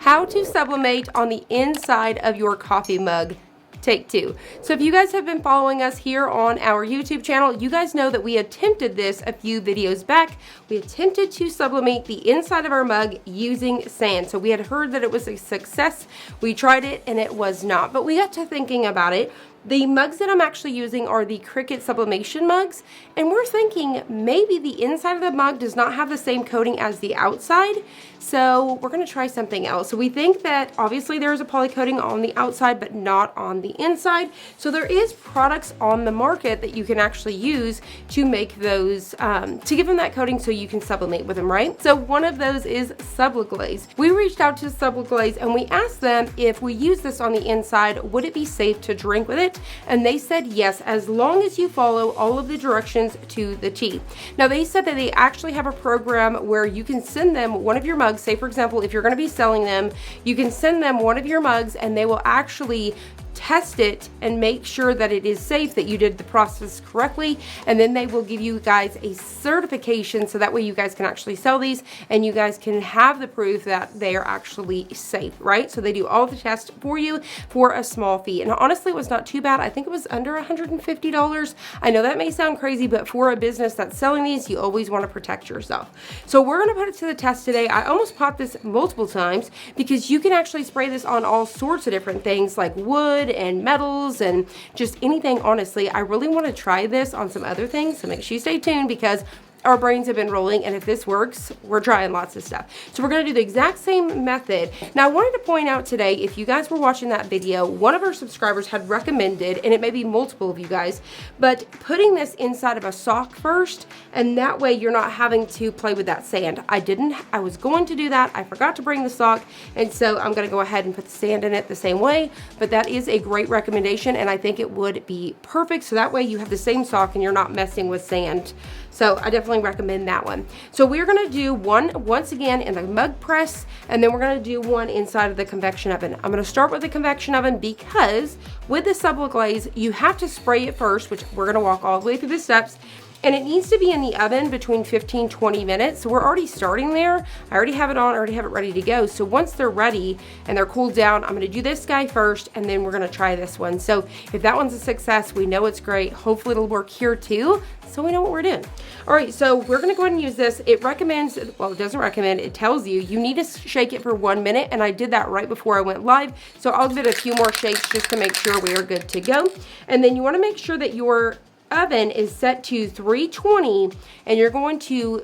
how to sublimate on the inside of your coffee mug. Take two. So if you guys have been following us here on our YouTube channel, you guys know that we attempted this a few videos back. We attempted to sublimate the inside of our mug using sand. So we had heard that it was a success. We tried it and it was not, but we got to thinking about it. The mugs that I'm actually using are the Cricut sublimation mugs, and we're thinking maybe the inside of the mug does not have the same coating as the outside, so we're going to try something else. So we think that obviously there is a poly coating on the outside but not on the inside, so there is products on the market that you can actually use to make those, to give them that coating so you can sublimate with them, right? So one of those is Subli Glaze. We reached out to Subli Glaze and we asked them if we use this on the inside, would it be safe to drink with it? And they said yes, as long as you follow all of the directions to the T. Now they said that they actually have a program where you can send them one of your mugs. Say for example, if you're going to be selling them, you can send them one of your mugs and they will actually test it and make sure that it is safe, that you did the process correctly, and then they will give you guys a certification so that way you guys can actually sell these and you guys can have the proof that they are actually safe, right? So they do all the tests for you for a small fee, and honestly it was not too bad. I think it was under $150. I know that may sound crazy, but for a business that's selling these, you always want to protect yourself. So we're going to put it to the test today. I almost popped this multiple times because you can actually spray this on all sorts of different things like wood and metals and just anything. Honestly, I really want to try this on some other things, so make sure you stay tuned because our brains have been rolling, and if this works, we're trying lots of stuff. So we're going to do the exact same method. Now I wanted to point out today, if you guys were watching that video, one of our subscribers had recommended, and it may be multiple of you guys, but putting this inside of a sock first, and that way you're not having to play with that sand. I was going to do that, I forgot to bring the sock, and so I'm going to go ahead and put the sand in it the same way, but that is a great recommendation, and I think it would be perfect, so that way you have the same sock and you're not messing with sand. So I definitely recommend that one. So we're going to do one once again in the mug press, and then we're going to do one inside of the convection oven. I'm going to start with the convection oven because with the Subli Glaze, you have to spray it first, which we're going to walk all the way through the steps. And it needs to be in the oven between 15-20 minutes. So we're already starting there. I already have it on, I already have it ready to go. So once they're ready and they're cooled down, I'm gonna do this guy first and then we're gonna try this one. So if that one's a success, we know it's great. Hopefully it'll work here too, so we know what we're doing. All right, so we're gonna go ahead and use this. It recommends, well, it doesn't recommend, it tells you, you need to shake it for 1 minute, and I did that right before I went live. So I'll give it a few more shakes just to make sure we are good to go. And then you wanna make sure that your oven is set to 320, and you're going to,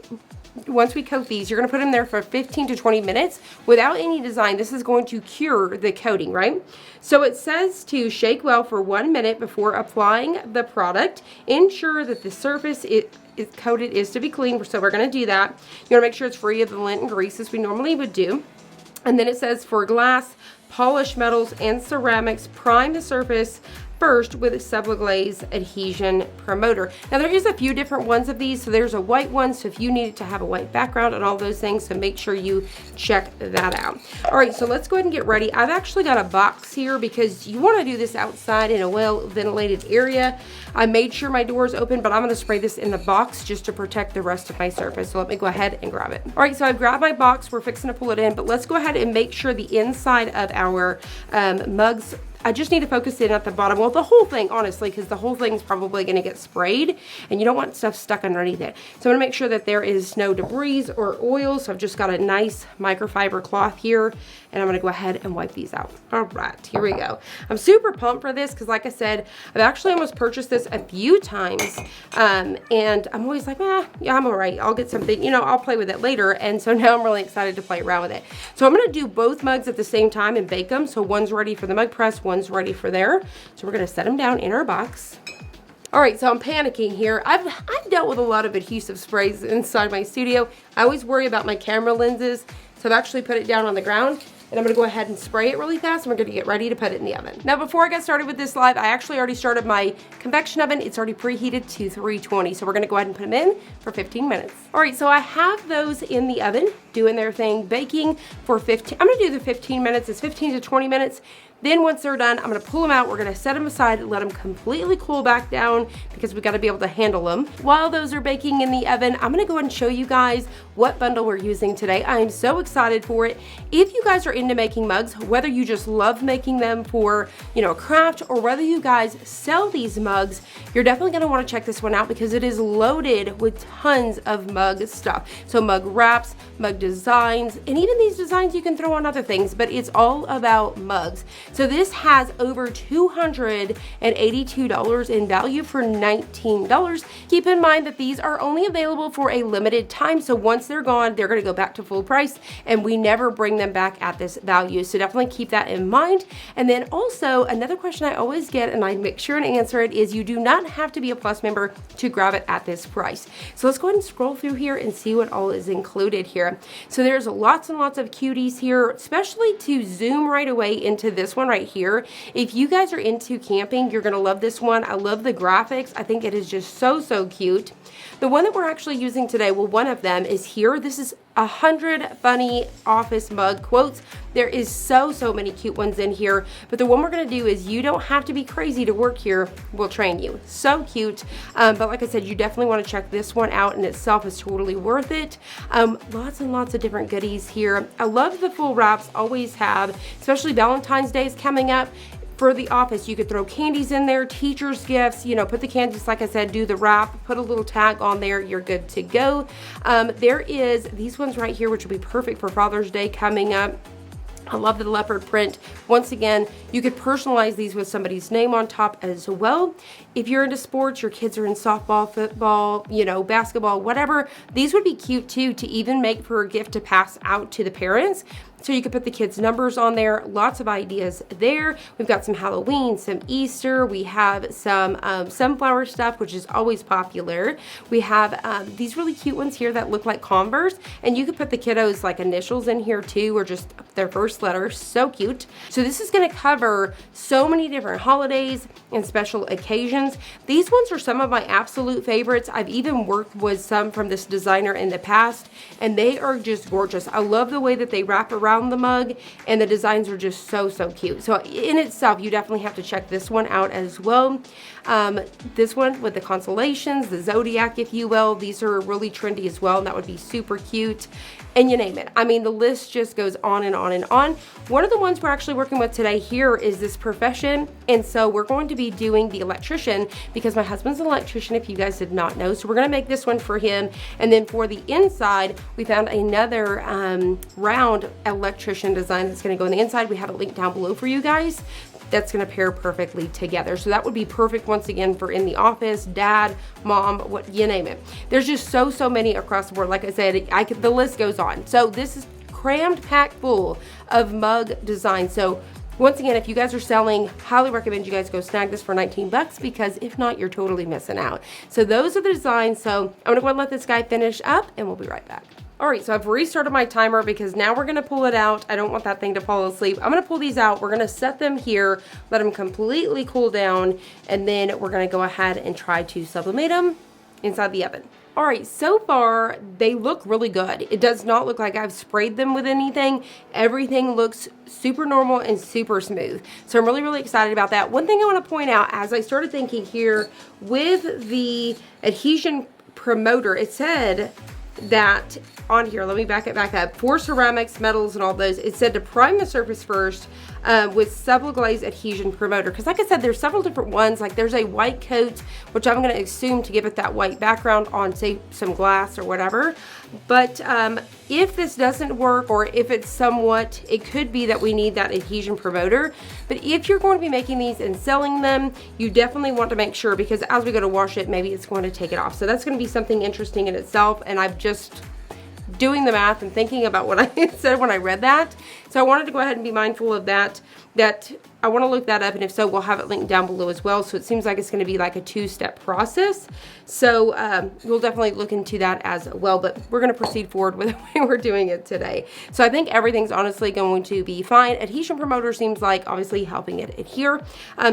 once we coat these, you're going to put them there for 15 to 20 minutes without any design. This is going to cure the coating, right? So it says to shake well for 1 minute before applying the product. Ensure that the surface is coated is to be clean, so we're going to do that. You want to make sure it's free of the lint and grease as we normally would do. And then it says for glass, polished metals, and ceramics, prime the surface first with Subli Glaze Adhesion Promoter. Now there is a few different ones of these, so there's a white one, so if you need it to have a white background and all those things, so make sure you check that out. All right, so let's go ahead and get ready. I've actually got a box here because you want to do this outside in a well-ventilated area. I made sure my door is open, but I'm going to spray this in the box just to protect the rest of my surface. So let me go ahead and grab it. All right, so I've grabbed my box. We're fixing to pull it in, but let's go ahead and make sure the inside of our mugs, I just need to focus in at the bottom. Well, the whole thing, honestly, because the whole thing's probably going to get sprayed and you don't want stuff stuck underneath it. So I'm going to make sure that there is no debris or oil. So I've just got a nice microfiber cloth here, and I'm going to go ahead and wipe these out. All right, here we go. I'm super pumped for this because, like I said, I've actually almost purchased this a few times, and I'm always like, yeah, I'm all right. I'll get something, you know, I'll play with it later. And so now I'm really excited to play around with it. So I'm going to do both mugs at the same time and bake them. So one's ready for the mug press, one's ready for there. So we're going to set them down in our box. All right, so I'm panicking here. I've dealt with a lot of adhesive sprays inside my studio. I always worry about my camera lenses, so I've actually put it down on the ground. And I'm going to go ahead and spray it really fast, and we're going to get ready to put it in the oven. Now, before I get started with this live, I actually already started my convection oven. It's already preheated to 320, so we're going to go ahead and put them in for 15 minutes. All right, so I have those in the oven doing their thing, baking for 15. I'm going to do the 15 minutes. It's 15 to 20 minutes. Then once they're done, I'm gonna pull them out. We're gonna set them aside and let them completely cool back down because we gotta be able to handle them. While those are baking in the oven, I'm gonna go ahead and show you guys what bundle we're using today. I am so excited for it. If you guys are into making mugs, whether you just love making them for, you know, a craft, or whether you guys sell these mugs, you're definitely gonna wanna check this one out because it is loaded with tons of mug stuff. So mug wraps, mug designs, and even these designs you can throw on other things, but it's all about mugs. So this has over $282 in value for $19. Keep in mind that these are only available for a limited time. So once they're gone, they're gonna go back to full price and we never bring them back at this value. So definitely keep that in mind. And then also another question I always get, and I make sure and answer it, is you do not have to be a Plus member to grab it at this price. So let's go ahead and scroll through here and see what all is included here. So there's lots and lots of cuties here, especially to zoom right away into this one right here. If you guys are into camping, you're gonna love this one. I love the graphics. I think it is just so cute. The one that we're actually using today, well, one of them is here. This is 100 funny office mug quotes. There is so many cute ones in here, but the one we're gonna do is you don't have to be crazy to work here. We'll train you. So cute. But like I said, you definitely wanna check this one out in itself. Is totally worth it. Lots and lots of different goodies here. I love the full wraps, always have, especially Valentine's Day is coming up. For the office, you could throw candies in there, teacher's gifts, you know, put the candies, like I said, do the wrap, put a little tag on there, you're good to go. There is these ones right here, which will be perfect for Father's Day coming up. I love the leopard print. Once again, you could personalize these with somebody's name on top as well. If you're into sports, your kids are in softball, football, you know, basketball, whatever, these would be cute too to even make for a gift to pass out to the parents. So you could put the kids' numbers on there. Lots of ideas there. We've got some Halloween, some Easter. We have some sunflower stuff, which is always popular. We have these really cute ones here that look like Converse. And you could put the kiddos' like initials in here too, or just their first letter. So cute. So this is gonna cover so many different holidays and special occasions. These ones are some of my absolute favorites. I've even worked with some from this designer in the past, and they are just gorgeous. I love the way that they wrap around the mug, and the designs are just so cute. So in itself, you definitely have to check this one out as well. This one with the constellations, the zodiac, if you will, these are really trendy as well, and that would be super cute. And you name it. I mean, the list just goes on and on and on. One of the ones we're actually working with today here is this profession. And so we're going to be doing the electrician because my husband's an electrician, if you guys did not know. So we're gonna make this one for him. And then for the inside, we found another round electrician design that's gonna go on the inside. We have a link down below for you guys. That's gonna pair perfectly together. So that would be perfect once again for in the office, dad, mom, what you name it. There's just so many across the board. Like I said, the list goes on. So this is crammed, packed full of mug designs. So once again, if you guys are selling, highly recommend you guys go snag this for 19 bucks because if not, you're totally missing out. So those are the designs. So I'm gonna go ahead and let this guy finish up and we'll be right back. All right, so I've restarted my timer because now we're gonna pull it out. I don't want that thing to fall asleep. I'm gonna pull these out. We're gonna set them here, let them completely cool down, and then we're gonna go ahead and try to sublimate them inside the oven. All right, so far they look really good. It does not look like I've sprayed them with anything. Everything looks super normal and super smooth. So I'm really excited about that. One thing I wanna point out as I started thinking here with the adhesion promoter, it said that on here, let me back it back up, for ceramics, metals, and all those, it said to prime the surface first with Subli Glaze adhesion promoter, because like I said, there's several different ones. Like there's a white coat, which I'm going to assume to give it that white background on, say, some glass or whatever. But if this doesn't work, or if it's somewhat, it could be that we need that adhesion promoter. But if you're going to be making these and selling them, you definitely want to make sure, because as we go to wash it, maybe it's going to take it off. So that's going to be something interesting in itself. And I've just doing the math and thinking about what I said when I read that. So I wanted to go ahead and be mindful of that I want to look that up, and if so, we'll have it linked down below as well. So it seems like it's going to be like a two-step process. So we'll definitely look into that as well, but we're going to proceed forward with the way we're doing it today. So I think everything's honestly going to be fine. Adhesion promoter seems like obviously helping it adhere.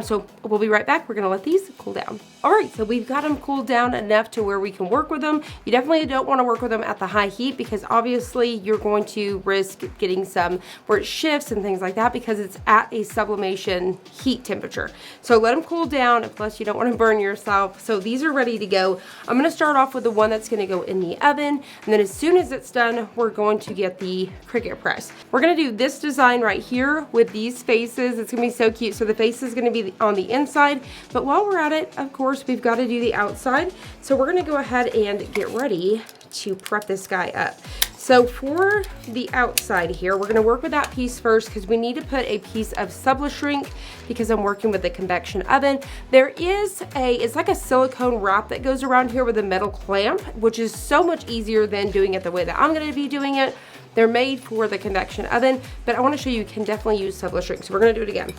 So we'll be right back. We're going to let these cool down. All right, so we've got them cooled down enough to where we can work with them. You definitely don't want to work with them at the high heat, because obviously you're going to risk getting some where it shifts and things like that because it's at a sublimation heat temperature. So let them cool down, and plus you don't want to burn yourself. So these are ready to go. I'm going to start off with the one that's going to go in the oven, and then as soon as it's done, we're going to get the Cricut press. We're going to do this design right here with these faces. It's going to be so cute. So the face is going to be on the inside, but while we're at it, of course, we've got to do the outside. So we're going to go ahead and get ready to prep this guy up. So for the outside here, we're going to work with that piece first because we need to put a piece of Sublishrink because I'm working with the convection oven. There is it's like a silicone wrap that goes around here with a metal clamp, which is so much easier than doing it the way that I'm going to be doing it. They're made for the convection oven, but I want to show you can definitely use Sublishrink. So we're going to do it again.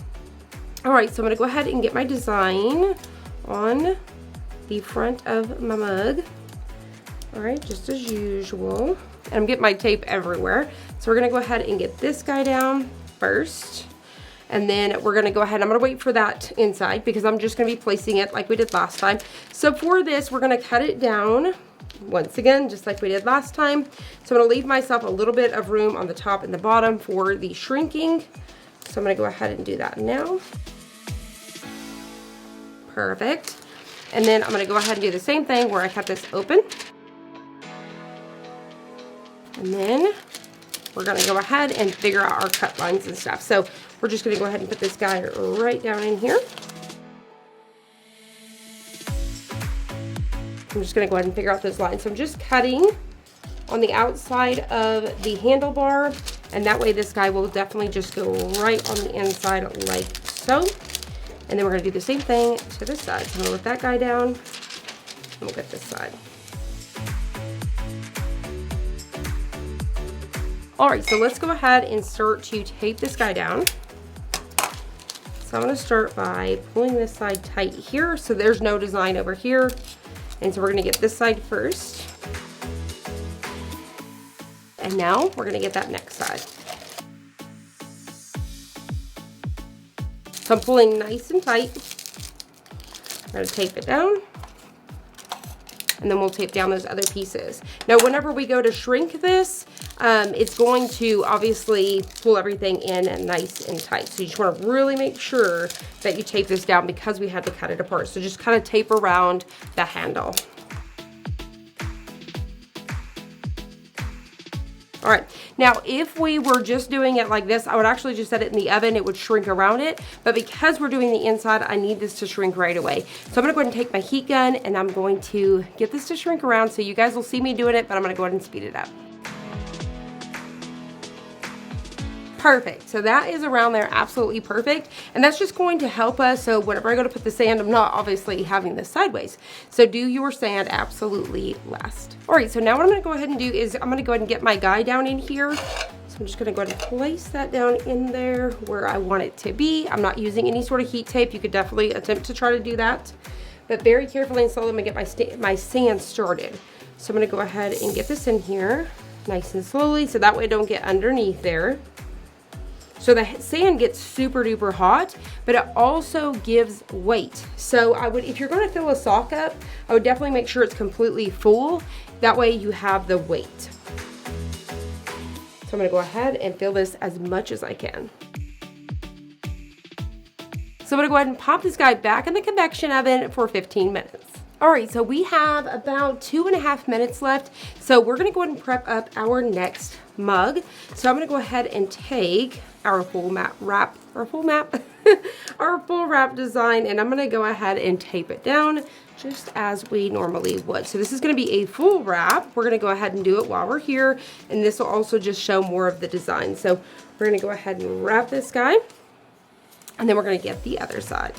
All right, so I'm going to go ahead and get my design on the front of my mug. All right, just as usual. And I'm getting my tape everywhere. So we're gonna go ahead and get this guy down first. And then we're gonna go ahead, I'm gonna wait for that inside because I'm just gonna be placing it like we did last time. So for this, we're gonna cut it down once again, just like we did last time. So I'm gonna leave myself a little bit of room on the top and the bottom for the shrinking. So I'm gonna go ahead and do that now. Perfect. And then I'm gonna go ahead and do the same thing where I cut this open. And then we're gonna go ahead and figure out our cut lines and stuff. So we're just gonna go ahead and put this guy right down in here. I'm just gonna go ahead and figure out those lines. So I'm just cutting on the outside of the handlebar, and that way this guy will definitely just go right on the inside like so. And then we're gonna do the same thing to this side. So I'm gonna let that guy down, and we'll get this side. All right, so let's go ahead and start to tape this guy down. So I'm gonna start by pulling this side tight here so there's no design over here. And so we're gonna get this side first. And now we're gonna get that next side. So I'm pulling nice and tight. I'm gonna tape it down. And then we'll tape down those other pieces. Now, whenever we go to shrink this, it's going to obviously pull everything in nice and tight. So you just want to really make sure that you tape this down because we had to cut it apart. So just kind of tape around the handle. All right, now if we were just doing it like this, I would actually just set it in the oven, it would shrink around it, but because we're doing the inside, I need this to shrink right away. So I'm gonna go ahead and take my heat gun and I'm going to get this to shrink around so you guys will see me doing it, but I'm gonna go ahead and speed it up. Perfect, so that is around there, absolutely perfect. And that's just going to help us, so whenever I go to put the sand, I'm not obviously having this sideways. So do your sand absolutely last. All right, so now what I'm gonna go ahead and do is I'm gonna go ahead and get my guy down in here. So I'm just gonna go ahead and place that down in there where I want it to be. I'm not using any sort of heat tape. You could definitely attempt to try to do that, but very carefully and slowly I'm gonna get my sand started. So I'm gonna go ahead and get this in here nice and slowly so that way it don't get underneath there. So the sand gets super duper hot, but it also gives weight. So I would, if you're gonna fill a sock up, I would definitely make sure it's completely full. That way you have the weight. So I'm gonna go ahead and fill this as much as I can. So I'm gonna go ahead and pop this guy back in the convection oven for 15 minutes. All right, so we have about 2.5 minutes left. So we're gonna go ahead and prep up our next mug. So I'm gonna go ahead and take our full wrap design, and I'm gonna go ahead and tape it down just as we normally would. So this is gonna be a full wrap. We're gonna go ahead and do it while we're here, and this will also just show more of the design. So we're gonna go ahead and wrap this guy, and then we're gonna get the other side.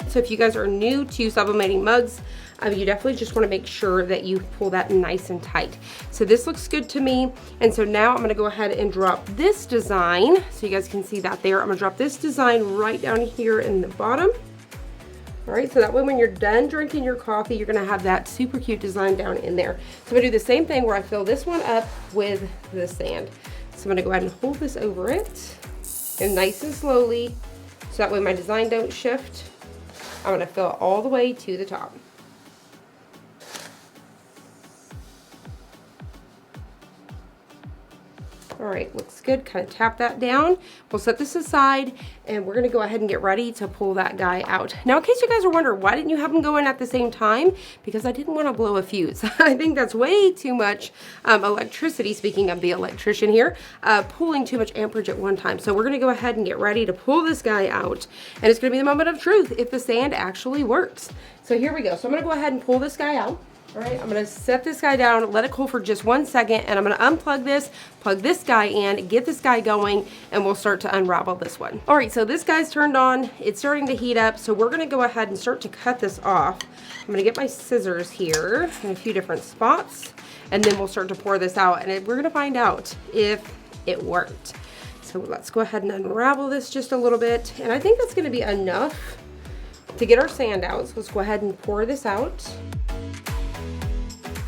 So if you guys are new to sublimating mugs, you definitely just want to make sure that you pull that nice and tight. So this looks good to me. And so now I'm going to go ahead and drop this design so you guys can see that there. I'm going to drop this design right down here in the bottom. All right, so that way when you're done drinking your coffee, you're going to have that super cute design down in there. So I'm going to do the same thing where I fill this one up with the sand. So I'm going to go ahead and hold this over it and nice and slowly so that way my design don't shift. I'm going to fill it all the way to the top. All right, looks good. Kind of tap that down. We'll set this aside and we're gonna go ahead and get ready to pull that guy out. Now, in case you guys are wondering, why didn't you have them go in at the same time? Because I didn't want to blow a fuse. I think that's way too much electricity, speaking of the electrician here, pulling too much amperage at one time. So we're gonna go ahead and get ready to pull this guy out. And it's gonna be the moment of truth if the sand actually works. So here we go. So I'm gonna go ahead and pull this guy out. All right, I'm gonna set this guy down, let it cool for just 1 second, and I'm gonna unplug this, plug this guy in, get this guy going, and we'll start to unravel this one. All right, so this guy's turned on, it's starting to heat up, so we're gonna go ahead and start to cut this off. I'm gonna get my scissors here in a few different spots, and then we'll start to pour this out, and we're gonna find out if it worked. So let's go ahead and unravel this just a little bit, and I think that's gonna be enough to get our sand out. So let's go ahead and pour this out.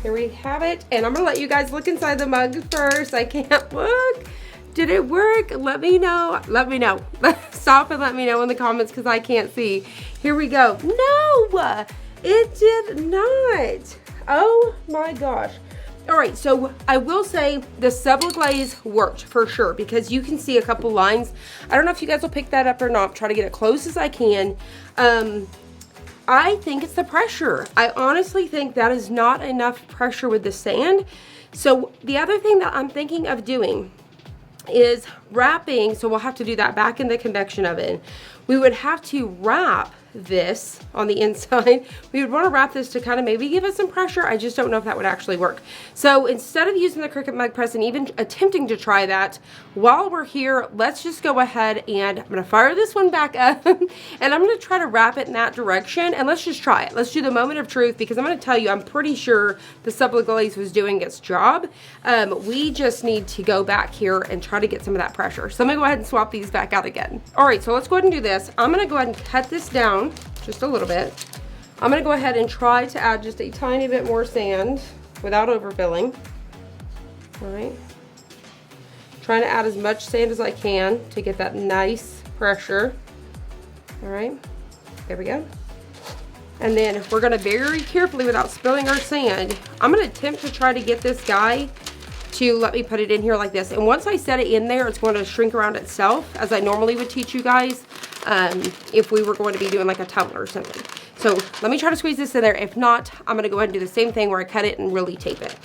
Here we have it, and I'm gonna let you guys look inside the mug first. I can't look. Did it work? Let me know. Let me know. Stop and let me know in the comments because I can't see. Here we go. No, it did not. Oh my gosh. All right, so I will say the Subli Glaze worked for sure because you can see a couple lines. I don't know if you guys will pick that up or not. Try to get it close as I can. I think it's the pressure. I honestly think that is not enough pressure with the sand. So the other thing that I'm thinking of doing is wrapping, so we'll have to do that back in the convection oven. We would have to wrap this on the inside. We would want to wrap this to kind of maybe give us some pressure. I just don't know if that would actually work. So instead of using the Cricut mug press and even attempting to try that, while we're here, let's just go ahead and I'm going to fire this one back up and I'm going to try to wrap it in that direction and let's just try it. Let's do the moment of truth because I'm going to tell you, I'm pretty sure the Subli Glaze was doing its job. We just need to go back here and try to get some of that pressure. So I'm going to go ahead and swap these back out again. All right, so let's go ahead and do this. I'm going to go ahead and cut this down just a little bit. I'm going to go ahead and try to add just a tiny bit more sand without overfilling. All right. Trying to add as much sand as I can to get that nice pressure. All right. There we go. And then we're going to very carefully, without spilling our sand, I'm going to attempt to try to get this guy to let me put it in here like this. And once I set it in there, it's going to shrink around itself as I normally would teach you guys if we were going to be doing like a tumbler or something. So let me try to squeeze this in there. If not, I'm going to go ahead and do the same thing where I cut it and really tape it.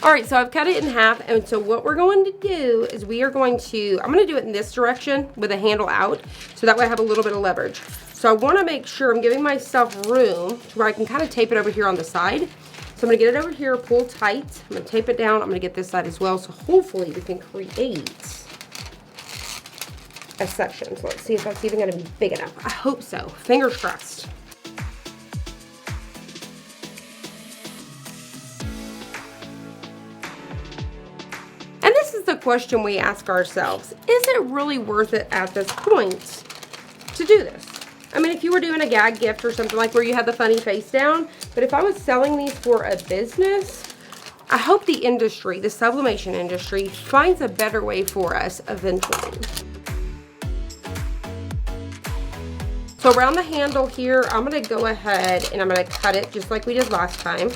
All right, so I've cut it in half, and so what we're going to do is we are going to, I'm going to do it in this direction with the handle out, so that way I have a little bit of leverage. So I want to make sure I'm giving myself room to where I can kind of tape it over here on the side. So I'm going to get it over here, pull tight. I'm going to tape it down. I'm going to get this side as well, so hopefully we can create a section. So let's see if that's even going to be big enough. I hope so. Fingers crossed. And this is the question we ask ourselves. Is it really worth it at this point to do this? I mean, if you were doing a gag gift or something like where you had the funny face down, but if I was selling these for a business, I hope the industry, the sublimation industry, finds a better way for us eventually. So around the handle here, I'm going to go ahead and I'm going to cut it just like we did last time,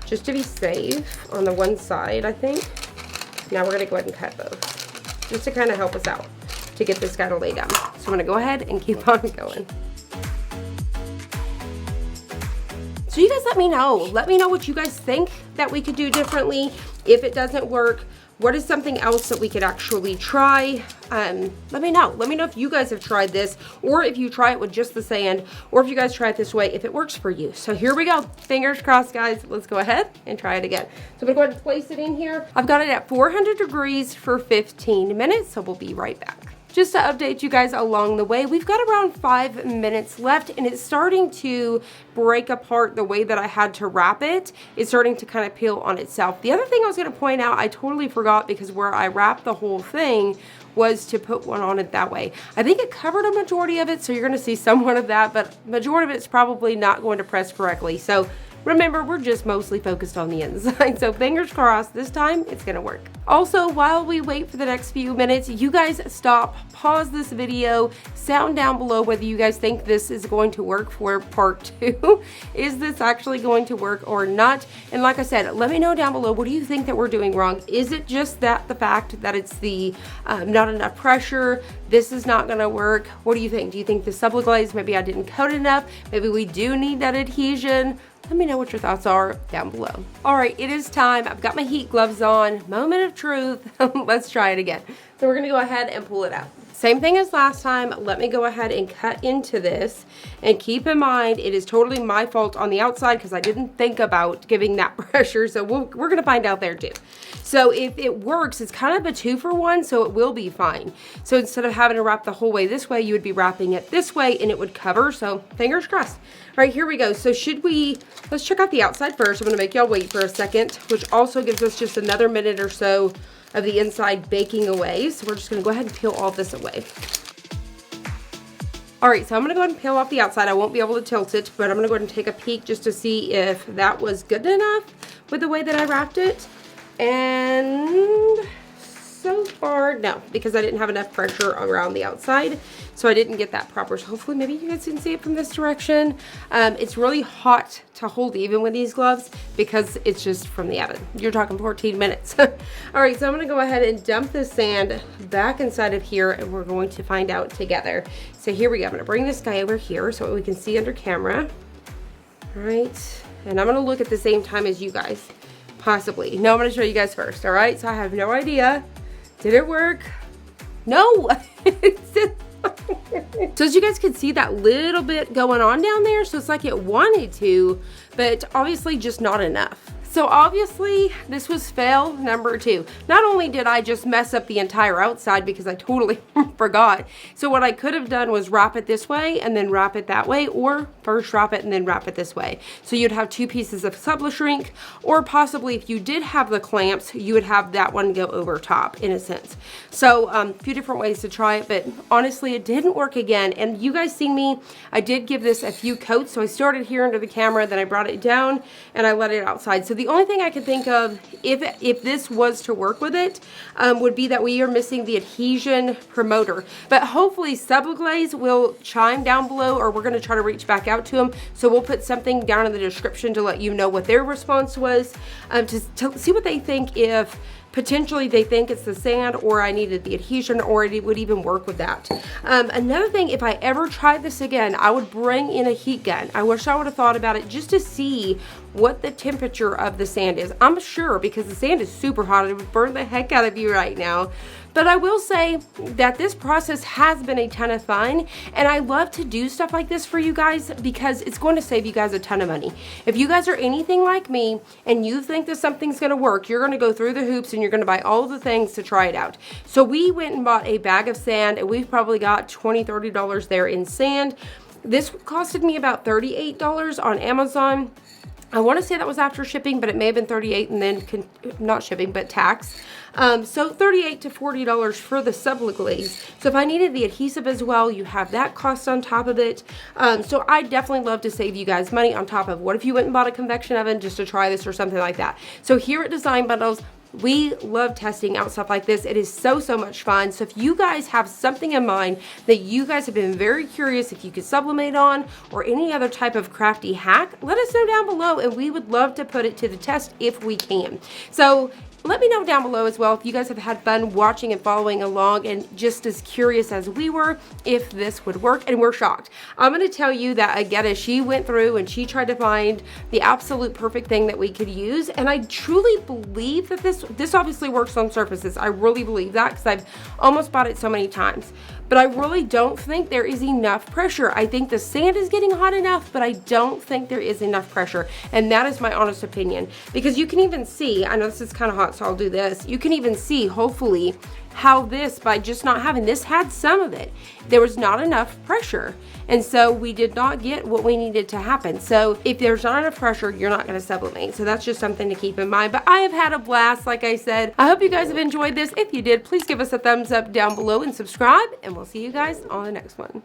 just to be safe on the one side, I think. Now we're going to go ahead and cut both, just to kind of help us out to get this guy to lay down. So I'm going to go ahead and keep on going. So you guys let me know. Let me know what you guys think that we could do differently. If it doesn't work, what is something else that we could actually try? Let me know. Let me know if you guys have tried this, or if you try it with just the sand, or if you guys try it this way, if it works for you. So here we go. Fingers crossed, guys. Let's go ahead and try it again. So I'm gonna go ahead and place it in here. I've got it at 400 degrees for 15 minutes, so we'll be right back. Just to update you guys along the way, we've got around 5 minutes left and it's starting to break apart the way that I had to wrap it. It's starting to kind of peel on itself. The other thing I was going to point out, I totally forgot because where I wrapped the whole thing was to put one on it that way. I think it covered a majority of it, so you're going to see somewhat of that, but majority of it's probably not going to press correctly. So remember, we're just mostly focused on the inside. So fingers crossed, this time it's gonna work. Also, while we wait for the next few minutes, you guys stop, pause this video, sound down below whether you guys think this is going to work for part 2. Is this actually going to work or not? And like I said, let me know down below, what do you think that we're doing wrong? Is it just that the fact that it's the not enough pressure? This is not gonna work. What do you think? Do you think the Subli Glaze, maybe I didn't coat enough? Maybe we do need that adhesion? Let me know what your thoughts are down below. All right, it is time. I've got my heat gloves on. Moment of truth. Let's try it again. So we're gonna go ahead and pull it out. Same thing as last time. Let me go ahead and cut into this. And keep in mind, it is totally my fault on the outside because I didn't think about giving that pressure. So we're gonna find out there too. So if it works, it's kind of a 2-for-1, so it will be fine. So instead of having to wrap the whole way this way, you would be wrapping it this way and it would cover. So fingers crossed. All right, here we go. So let's check out the outside first. I'm gonna make y'all wait for a second, which also gives us just another minute or so of the inside baking away. So we're just gonna go ahead and peel all this away. All right, so I'm gonna go ahead and peel off the outside. I won't be able to tilt it, but I'm gonna go ahead and take a peek just to see if that was good enough with the way that I wrapped it. And so far, no, because I didn't have enough pressure around the outside, so I didn't get that proper. So hopefully maybe you guys can see it from this direction. It's really hot to hold even with these gloves because it's just from the oven. You're talking 14 minutes. All right, so I'm gonna go ahead and dump the sand back inside of here and we're going to find out together. So here we go. I'm gonna bring this guy over here so we can see under camera. All right, and I'm gonna look at the same time as you guys. Possibly. No, I'm going to show you guys first. All right. So I have no idea. Did it work? No. So as you guys can see, that little bit going on down there. So it's like it wanted to, but obviously just not enough. So obviously this was fail number 2. Not only did I just mess up the entire outside because I totally forgot. So what I could have done was wrap it this way and then wrap it that way, or first wrap it and then wrap it this way. So you'd have 2 pieces of Subli shrink, or possibly if you did have the clamps, you would have that one go over top in a sense. So a few different ways to try it, but honestly it didn't work again. And you guys seen me, I did give this a few coats. So I started here under the camera, then I brought it down and I let it outside. So the only thing I could think of, if this was to work with it, would be that we are missing the adhesion promoter. But hopefully Subli Glaze will chime down below, or we're going to try to reach back out to them. So we'll put something down in the description to let you know what their response was, to see what they think, if potentially they think it's the sand or I needed the adhesion, or it would even work with that. Another thing, if I ever tried this again, I would bring in a heat gun. I wish I would have thought about it just to see what the temperature of the sand is. I'm sure, because the sand is super hot, it would burn the heck out of you right now. But I will say that this process has been a ton of fun, and I love to do stuff like this for you guys because it's going to save you guys a ton of money. If you guys are anything like me and you think that something's going to work, you're going to go through the hoops and you're going to buy all of the things to try it out. So we went and bought a bag of sand, and we've probably got $20, $30 there in sand. This costed me about $38 on Amazon. I want to say that was after shipping, but it may have been $38 and then not shipping, but tax. So $38 to $40 for the Subli Glaze. So if I needed the adhesive as well, you have that cost on top of it. So I definitely love to save you guys money on top of what if you went and bought a convection oven just to try this or something like that. So here at Design Bundles, we love testing out stuff like this. It is so much fun. So if you guys have something in mind that you guys have been very curious if you could sublimate on, or any other type of crafty hack, let us know down below, and we would love to put it to the test if we can. So let me know down below as well if you guys have had fun watching and following along, and just as curious as we were if this would work. And we're shocked. I'm going to tell you that Agata, she went through and she tried to find the absolute perfect thing that we could use, and I truly believe that this obviously works on surfaces. I really believe that because I've almost bought it so many times. But I really don't think there is enough pressure. I think the sand is getting hot enough, but I don't think there is enough pressure. And that is my honest opinion. Because you can even see, I know this is kind of hot, so I'll do this. You can even see, hopefully, how this, by just not having this, had some of it. There was not enough pressure. And so we did not get what we needed to happen. So if there's not enough pressure, you're not going to sublimate. So that's just something to keep in mind. But I have had a blast, like I said. I hope you guys have enjoyed this. If you did, please give us a thumbs up down below and subscribe. And we'll see you guys on the next one.